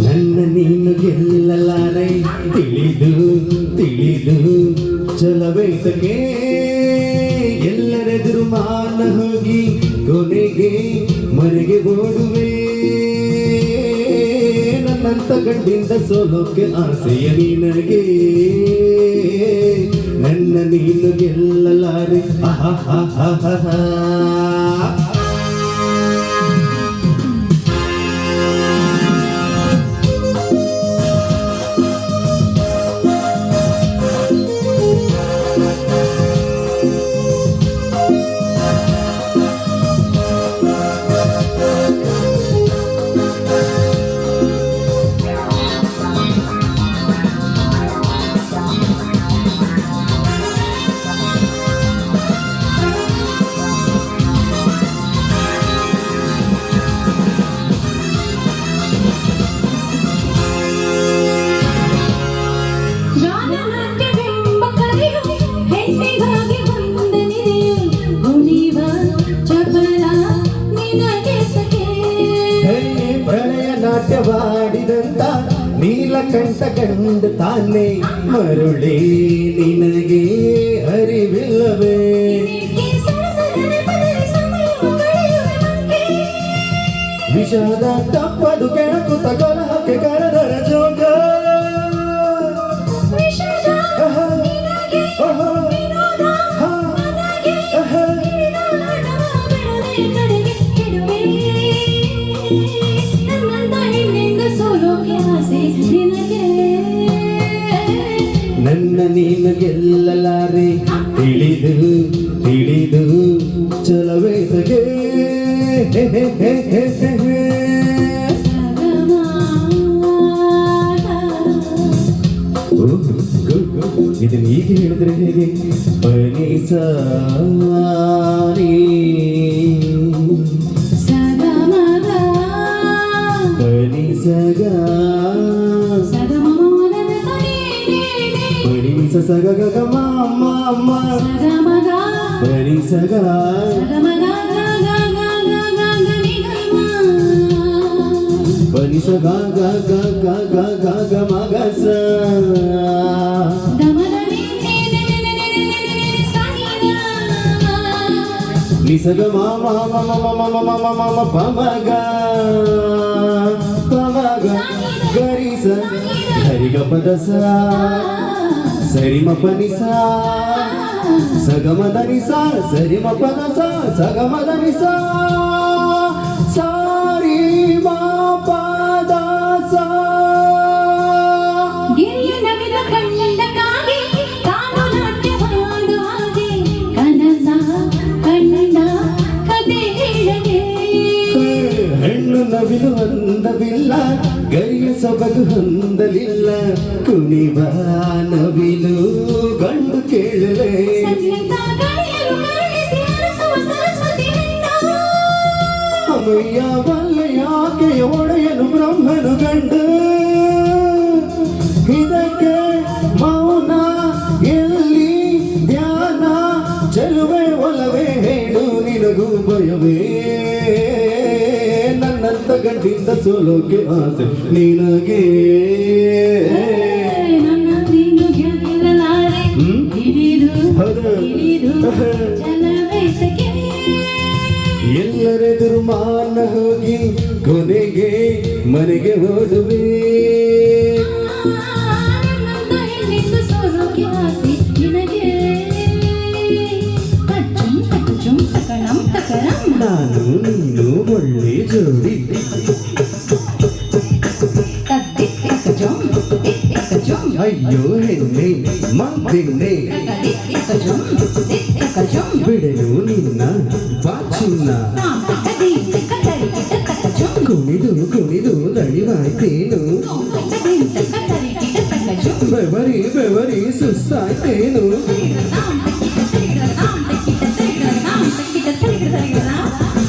ನನ್ನ ನೀನು ಗೆಲ್ಲಲಾರೆ ತಿಳಿದು ತಿಳಿದು ಚಲವೇತಕ್ಕೆ ಎಲ್ಲರೆದುರು ಮಾನ ಹೋಗಿ ಕೊನೆಗೆ ಮನೆಗೆ ಓಡುವೆ ನನ್ನಂತ ಗಂಡಿಂದ ಸೋಲೋಕೆ ಆಸೆಯ ನಿನಗೆ ನನ್ನ ನೀನು ಗೆಲ್ಲಲಾರೆ ನಾಟ್ಯವಾಡಿದಂತ ನೀಲಕಂಠ ಕಂಡು ತಾನೇ ಮರುಳೇ ನಿನಗೆ ಅರಿವಿಲ್ಲವೇ ವಿಷಾದ ತಪ್ಪದು ಕೆಳಕು ತಗೊಳಕ್ಕೆ ಕರೆದರ ಜೋಗ ನನ್ನ ನೀನು ಗೆಲ್ಲಲಾರೆ ತಿಳಿದು ತಿಳಿದು ಚಲವೇತಗೆ ಇದನ್ನು ಈಗ ಹೇಳಿದ್ರೆ ಹೇಗೆ ಪನಿಸಾರಿ ಪನಿಸಗ ಸಗ ಗ ಮ ಪರಿ ಸಗ ಪರಿ ಸಗ ಗ ಗ ಗ ಗ ಗ ಗ ಮ ಗ ಸ ನಿ ಸ ಗ ಮ ಮ ಮ ಮ ಮ ಮ ಮ ಮ ಮ ಪ ಮ ಗ ಗ ರಿ ಸ ಹರಿ ಗ ಪ ದ ಸ ಸರಿ ಮ ಪ ನಿ ಸ ಸ ಗ ಮ ದ ನಿ ಸ ಸರಿ ಮ ಪ ದ ಸ ಸ ಗ ಮ ದ ನಿ ಸ ಸ ರಿ ಮ ಪ ದ ಸ ಗಿರಿಯ ನವಿಲ ಕಂಡಕ್ಕಾಗಿ ತಾನು ನಾಟ್ಯವಾಡು ಹಾಗೆ ಕನಸ ಕಂಡ ಕತೆ ಹೇಳಗೆ ಹೆಣ್ಣು ನವಿಲು ಹೊಂದವಿಲ್ಲ ಗರಿಯ ಸೊಬಗು ಹೊಂದಲಿಲ್ಲ ಕುಣಿವ ನವಿಲು ಗಂಡು ಕೇಳಲೆ ಅಮಯ್ಯ ವಲ್ಲಯಾಕೆಯ ಒಡೆಯನು ಬ್ರಹ್ಮನು ಗಂಡು ಇದಕ್ಕೆ ಮೌನ ಎಲ್ಲಿ ಧ್ಯಾನ ಚೆಲುವೆ ಒಲವೇ ಹೇಳು ನಿನಗೂ ಭಯವೇ ನನ್ನಂತ ಗಂಡಿಂದ ಸೋಲೋಕೆ ಆಸೆ ನಿನಗೆ ನನ್ನ ನೀನು ಗೆಲ್ಲಲಾರೆ ತಿಳಿದು ಚಲವೇತಕ್ಕೆ ಎಲ್ಲರೆದುರು ಮಾನ ಹೋಗಿ ಕೊನೆಗೆ ಮನೆಗೆ ಓಡುವೆ ನನ್ನಂತ ಹೆಣ್ಣಿಂದ ಸೋಲೋಕೆ ಆಸೆ ನಿನಗೆ ಕಚ್ಚುಂ ತಕಣಂ ತಕರಂ ನಾನು ನೀನು ಒಳ್ಳೆ ಜೋಡಿ ಅಯ್ಯೋ ಹೆಣ್ಣೆ ಮಂದೆಣ್ಣೆ ಬಿಡಲು ನಿನ್ನ ಬಾಚಿನ್ನ ಕುಣಿದು ಕುಣಿದು ನಳಿವಾಯ್ತೇನು ಬೆವರಿ ಬೆವರಿ ಸುಸ್ತಾಯ್ತೇನು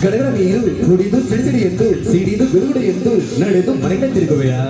ಗಡಗಡ ನೀರು ಕುಡಿದು ಸಿಡಿಸಿಡಿ ಎಂದು ಸಿಡಿದು ಬಿಡುಗಡೆ ಎಂದು ನಡೆದು ಮನೆಗೆ ತಿರುಗುವೆಯಾ